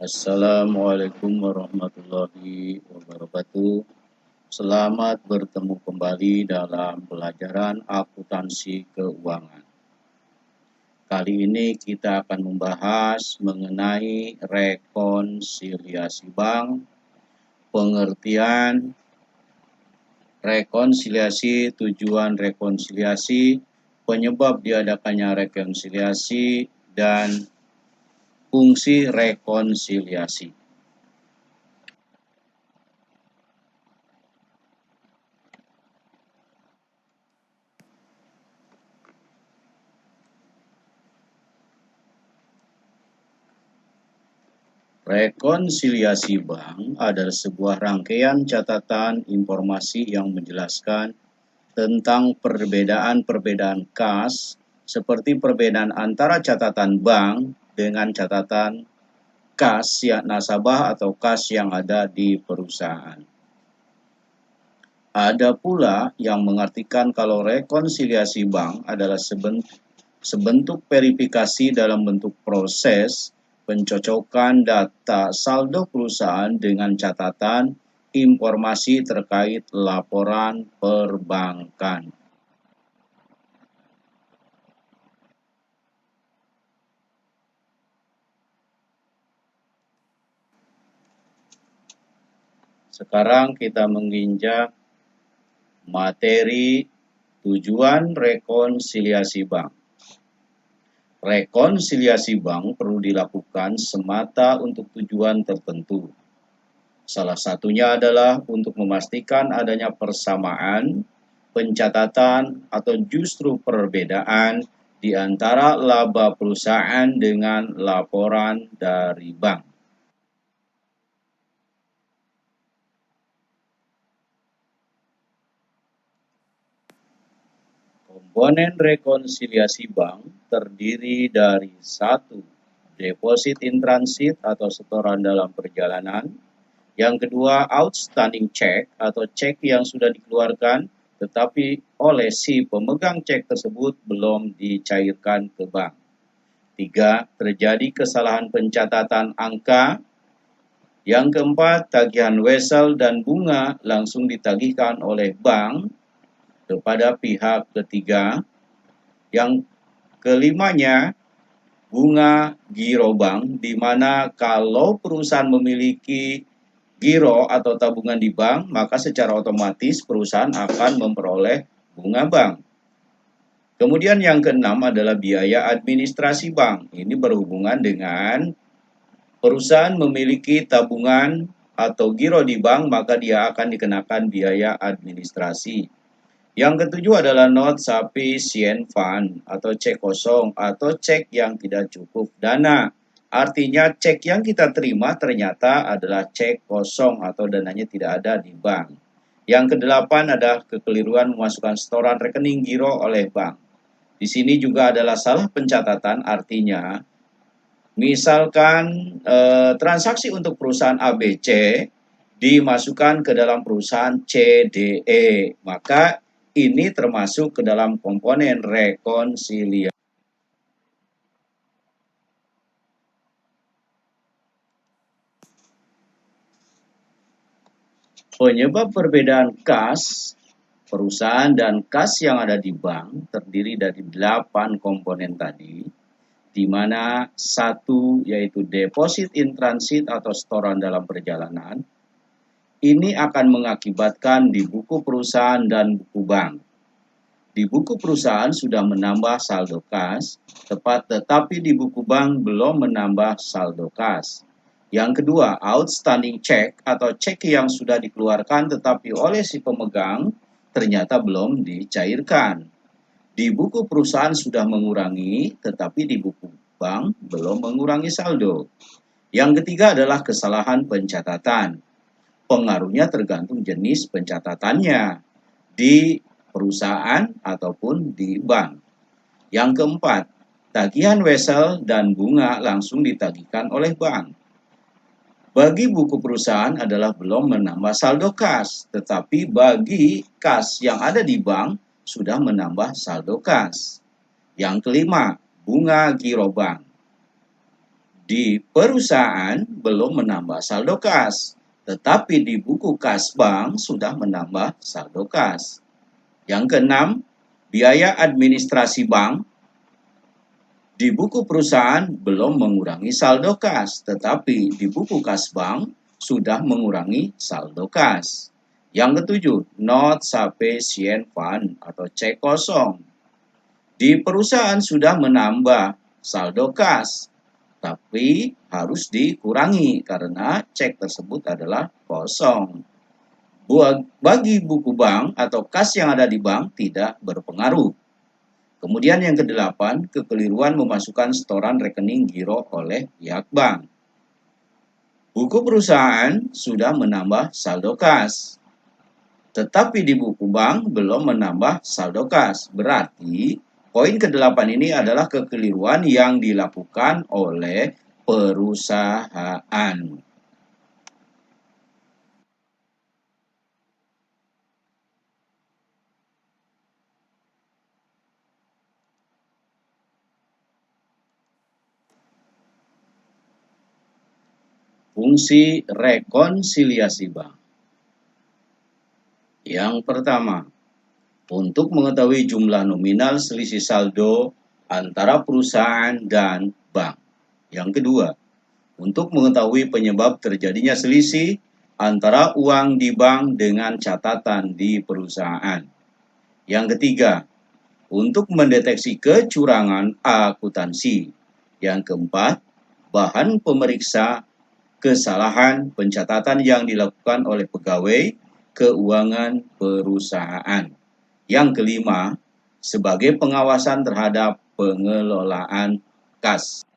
Assalamualaikum warahmatullahi wabarakatuh. Selamat bertemu kembali dalam pelajaran akuntansi keuangan. Kali ini kita akan membahas mengenai rekonsiliasi bank, pengertian rekonsiliasi, tujuan rekonsiliasi, penyebab diadakannya rekonsiliasi, dan fungsi rekonsiliasi. Rekonsiliasi bank adalah sebuah rangkaian catatan informasi yang menjelaskan tentang perbedaan-perbedaan kas, seperti perbedaan antara catatan bank dengan catatan kas nasabah atau kas yang ada di perusahaan. Ada pula yang mengartikan kalau rekonsiliasi bank adalah sebentuk verifikasi dalam bentuk proses pencocokan data saldo perusahaan dengan catatan informasi terkait laporan perbankan. Sekarang kita menginjak materi tujuan rekonsiliasi bank. Rekonsiliasi bank perlu dilakukan semata untuk tujuan tertentu. Salah satunya adalah untuk memastikan adanya persamaan, pencatatan, atau justru perbedaan di antara laba perusahaan dengan laporan dari bank. Komponen rekonsiliasi bank terdiri dari 1. Deposit in transit atau setoran dalam perjalanan. Yang kedua, outstanding check atau cek yang sudah dikeluarkan tetapi oleh si pemegang cek tersebut belum dicairkan ke bank. 3. Terjadi kesalahan pencatatan angka. Yang keempat, tagihan wesel dan bunga langsung ditagihkan oleh bank kepada pihak ketiga. Yang kelimanya, bunga giro bank, di mana kalau perusahaan memiliki giro atau tabungan di bank, maka secara otomatis perusahaan akan memperoleh bunga bank. Kemudian yang keenam adalah biaya administrasi bank. Ini berhubungan dengan perusahaan memiliki tabungan atau giro di bank, maka dia akan dikenakan biaya administrasi. Yang ketujuh adalah not sufficient fund atau cek kosong atau cek yang tidak cukup dana. Artinya cek yang kita terima ternyata adalah cek kosong atau dananya tidak ada di bank. Yang kedelapan adalah kekeliruan memasukkan setoran rekening giro oleh bank. Di sini juga adalah salah pencatatan, artinya misalkan transaksi untuk perusahaan ABC dimasukkan ke dalam perusahaan CDE, maka ini termasuk ke dalam komponen rekonsiliasi. Penyebab perbedaan kas perusahaan dan kas yang ada di bank terdiri dari 8 komponen tadi, di mana 1 yaitu deposit in transit atau setoran dalam perjalanan. Ini akan mengakibatkan di buku perusahaan dan buku bank. Di buku perusahaan sudah menambah saldo kas, tetapi di buku bank belum menambah saldo kas. Yang kedua, outstanding check atau cek yang sudah dikeluarkan tetapi oleh si pemegang ternyata belum dicairkan. Di buku perusahaan sudah mengurangi, tetapi di buku bank belum mengurangi saldo. Yang ketiga adalah kesalahan pencatatan. Pengaruhnya tergantung jenis pencatatannya di perusahaan ataupun di bank. Yang keempat, tagihan wesel dan bunga langsung ditagihkan oleh bank. Bagi buku perusahaan adalah belum menambah saldo kas, tetapi bagi kas yang ada di bank sudah menambah saldo kas. Yang kelima, bunga giro bank. Di perusahaan belum menambah saldo kas, tetapi di buku kas bank sudah menambah saldo kas. Yang keenam, biaya administrasi bank di buku perusahaan belum mengurangi saldo kas, tetapi di buku kas bank sudah mengurangi saldo kas. Yang ketujuh, not sufficient fund atau cek kosong. Di perusahaan sudah menambah saldo kas, tapi harus dikurangi karena cek tersebut adalah kosong. Bagi buku bank atau kas yang ada di bank tidak berpengaruh. Kemudian yang kedelapan, kekeliruan memasukkan setoran rekening giro oleh pihak bank. Buku perusahaan sudah menambah saldo kas, tetapi di buku bank belum menambah saldo kas. Berarti poin ke-8 ini adalah kekeliruan yang dilakukan oleh perusahaan. Fungsi rekonsiliasi bank. Yang pertama, untuk mengetahui jumlah nominal selisih saldo antara perusahaan dan bank. Yang kedua, untuk mengetahui penyebab terjadinya selisih antara uang di bank dengan catatan di perusahaan. Yang ketiga, untuk mendeteksi kecurangan akuntansi. Yang keempat, bahan pemeriksa kesalahan pencatatan yang dilakukan oleh pegawai keuangan perusahaan. Yang kelima, sebagai pengawasan terhadap pengelolaan kas.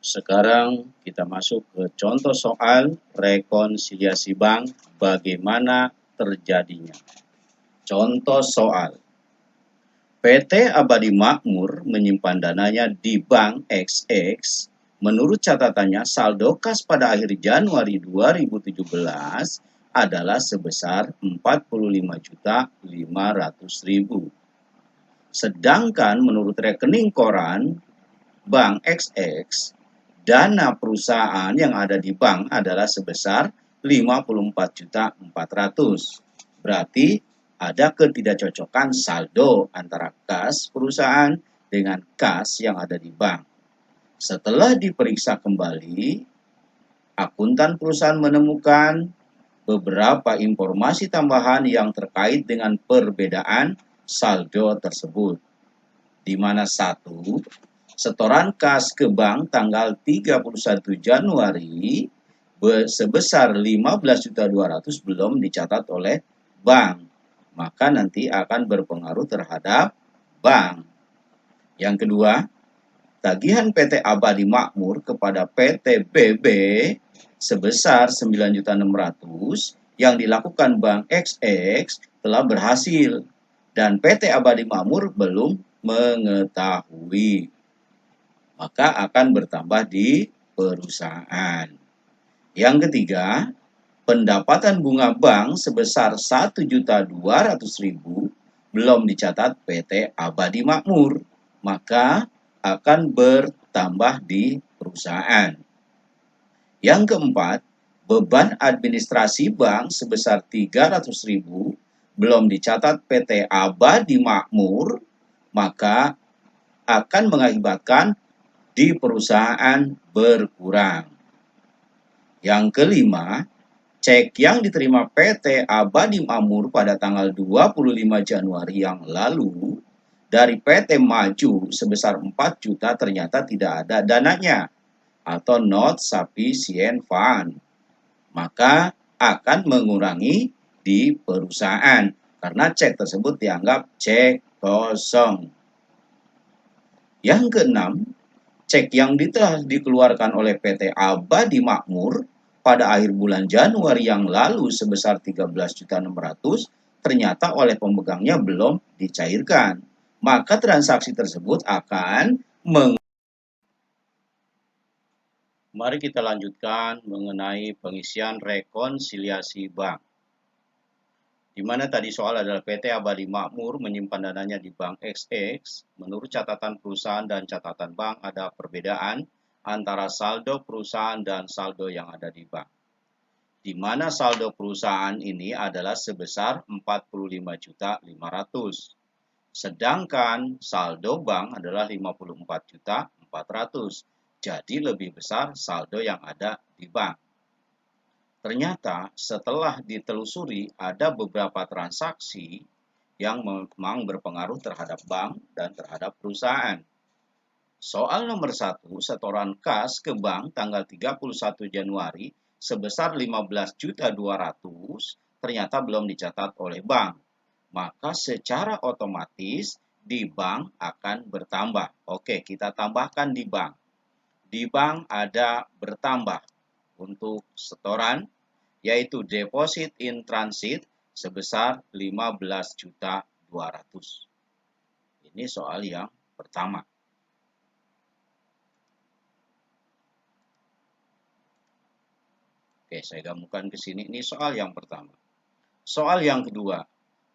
Sekarang kita masuk ke contoh soal rekonsiliasi bank, bagaimana terjadinya. Contoh soal. PT Abadi Makmur menyimpan dananya di Bank XX. Menurut catatannya, saldo kas pada akhir Januari 2017 adalah sebesar 45.500.000. Sedangkan menurut rekening koran Bank XX, dana perusahaan yang ada di bank adalah sebesar 54.400.000. Berarti ada ketidakcocokan saldo antara kas perusahaan dengan kas yang ada di bank. Setelah diperiksa kembali, akuntan perusahaan menemukan beberapa informasi tambahan yang terkait dengan perbedaan saldo tersebut. Di mana satu, setoran kas ke bank tanggal 31 Januari sebesar 15.200.000 belum dicatat oleh bank, maka nanti akan berpengaruh terhadap bank. Yang kedua, tagihan PT Abadi Makmur kepada PT BB sebesar 9.600.000 yang dilakukan Bank XX telah berhasil dan PT Abadi Makmur belum mengetahui, maka akan bertambah di perusahaan. Yang ketiga, pendapatan bunga bank sebesar 1.200.000 belum dicatat PT Abadi Makmur, maka akan bertambah di perusahaan. Yang keempat, beban administrasi bank sebesar 300.000 belum dicatat PT Abadi Makmur, maka akan mengakibatkan di perusahaan berkurang. Yang kelima, cek yang diterima PT Abadi Makmur pada tanggal 25 Januari yang lalu dari PT Maju sebesar 4 juta ternyata tidak ada dananya atau not sufficient fund. Maka akan mengurangi di perusahaan karena cek tersebut dianggap cek kosong. Yang keenam, cek yang telah dikeluarkan oleh PT Abadi Makmur pada akhir bulan Januari yang lalu sebesar 13.600.000 ternyata oleh pemegangnya belum dicairkan. Maka transaksi tersebut akan Mari kita lanjutkan mengenai pengisian rekonsiliasi bank. Di mana tadi soal adalah PT Abadi Makmur menyimpan dananya di bank XX. Menurut catatan perusahaan dan catatan bank ada perbedaan antara saldo perusahaan dan saldo yang ada di bank. Di mana saldo perusahaan ini adalah sebesar 45.500.000. Sedangkan saldo bank adalah 54.400.000. Jadi lebih besar saldo yang ada di bank. Ternyata setelah ditelusuri ada beberapa transaksi yang memang berpengaruh terhadap bank dan terhadap perusahaan. Soal nomor 1, setoran kas ke bank tanggal 31 Januari sebesar 15.200.000 ternyata belum dicatat oleh bank. Maka secara otomatis di bank akan bertambah. Oke, kita tambahkan di bank. Di bank ada bertambah untuk setoran, yaitu deposit in transit sebesar 15.200.000. Ini soal yang pertama. Oke, saya gabungkan ke sini. Ini soal yang pertama. Soal yang kedua,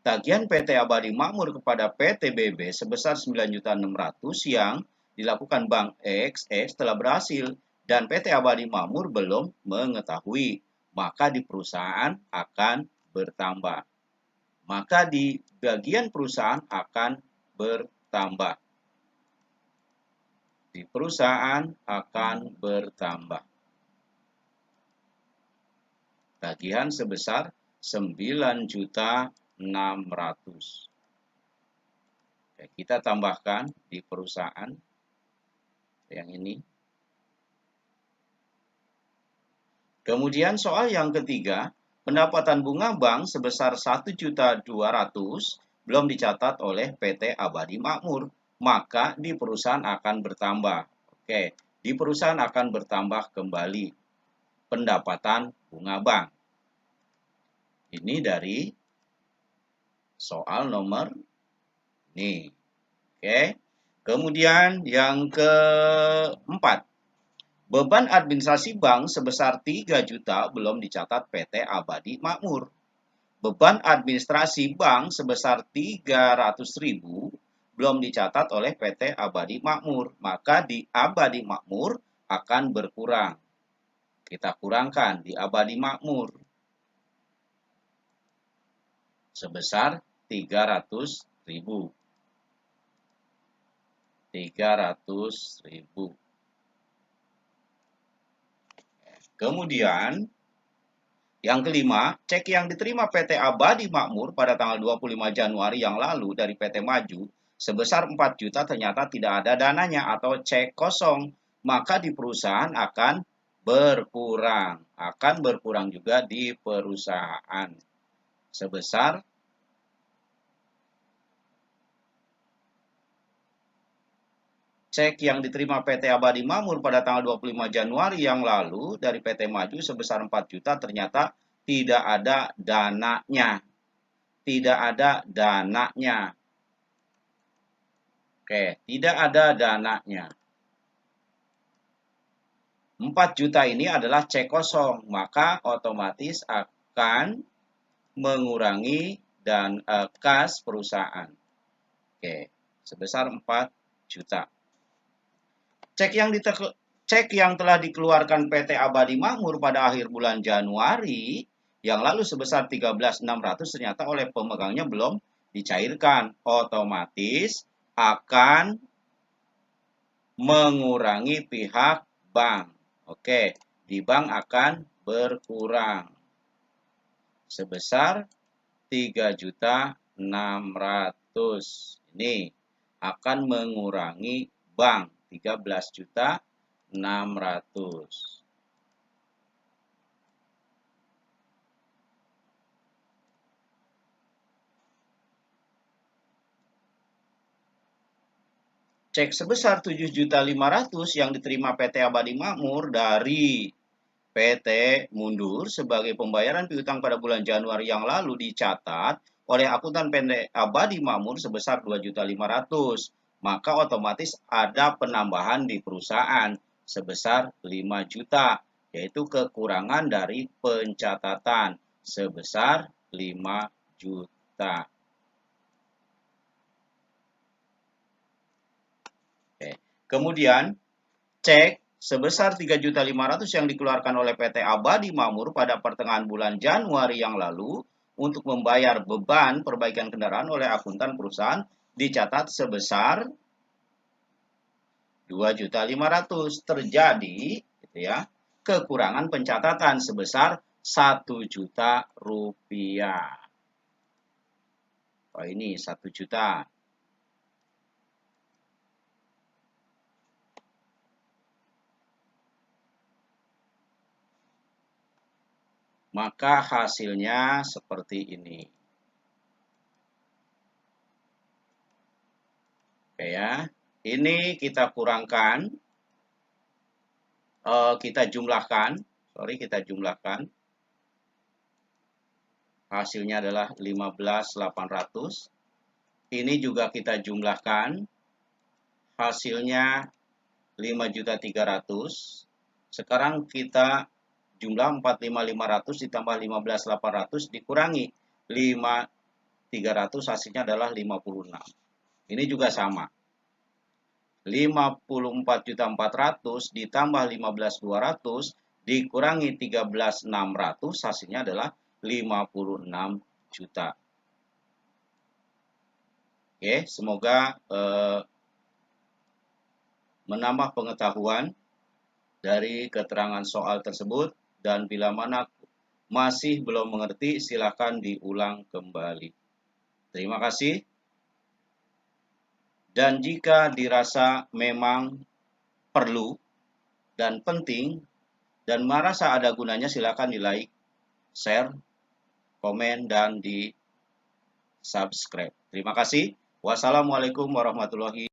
tagihan PT Abadi Makmur kepada PT BB sebesar 9.600.000 yang dilakukan Bank XX telah berhasil dan PT Abadi Makmur belum mengetahui. Maka di perusahaan akan bertambah. Maka di bagian perusahaan akan bertambah. Di perusahaan akan bertambah. Tagihan sebesar 9.600.000. Kita tambahkan di perusahaan yang ini. Kemudian soal yang ketiga, pendapatan bunga bank sebesar 1.200.000 belum dicatat oleh PT Abadi Makmur, maka di perusahaan akan bertambah. Oke, di perusahaan akan bertambah kembali pendapatan bunga bank. Ini dari soal nomor ini. Oke. Kemudian yang keempat, beban administrasi bank sebesar 3 juta belum dicatat PT Abadi Makmur. Beban administrasi bank sebesar 300.000 belum dicatat oleh PT Abadi Makmur. Maka di Abadi Makmur akan berkurang. Kita kurangkan di Abadi Makmur sebesar 300.000. 300.000. Kemudian yang kelima, cek yang diterima PT Abadi Makmur pada tanggal 25 Januari yang lalu dari PT Maju sebesar 4 juta ternyata tidak ada dananya atau cek kosong. Maka di perusahaan akan berkurang. Akan berkurang juga di perusahaan sebesar cek yang diterima PT Abadi Makmur pada tanggal 25 Januari yang lalu dari PT Maju sebesar 4 juta ternyata tidak ada dananya. Tidak ada dananya. Oke, tidak ada dananya. 4 juta ini adalah cek kosong, maka otomatis akan mengurangi dan kas perusahaan. Oke, sebesar 4 juta. Cek yang telah dikeluarkan PT Abadi Makmur pada akhir bulan Januari yang lalu sebesar 13.600 ternyata oleh pemegangnya belum dicairkan. Otomatis akan mengurangi pihak bank. Oke, di bank akan berkurang sebesar 3.600.000. Ini akan mengurangi bank 13.600.000. Cek sebesar 7.500.000 yang diterima PT Abadi Makmur dari PT Mundur sebagai pembayaran piutang pada bulan Januari yang lalu dicatat oleh akuntan PT Abadi Makmur sebesar 2.500.000. Maka otomatis ada penambahan di perusahaan sebesar 5 juta, yaitu kekurangan dari pencatatan sebesar 5 juta. Oke. Kemudian cek sebesar 3.500.000 yang dikeluarkan oleh PT Abadi Makmur pada pertengahan bulan Januari yang lalu untuk membayar beban perbaikan kendaraan oleh akuntan perusahaan dicatat sebesar 2.500.000. Terjadi gitu ya, kekurangan pencatatan sebesar 1 juta rupiah. Oh, ini 1 juta. Maka hasilnya seperti ini. Oke ya. Ini kita kurangkan, kita jumlahkan, hasilnya adalah 15.800. Ini juga kita jumlahkan, hasilnya 5.300.000. Sekarang kita jumlah 45.500 ditambah 15.800 dikurangi 5.300, hasilnya adalah 56. Ini juga sama. 54.400 ditambah 15.200 dikurangi 13.600, hasilnya adalah 56 juta. Oke, semoga menambah pengetahuan dari keterangan soal tersebut, dan bila mana masih belum mengerti silakan diulang kembali. Terima kasih. Dan jika dirasa memang perlu dan penting dan merasa ada gunanya, silakan di like, share, komen, dan di subscribe. Terima kasih. Wassalamualaikum warahmatullahi wabarakatuh.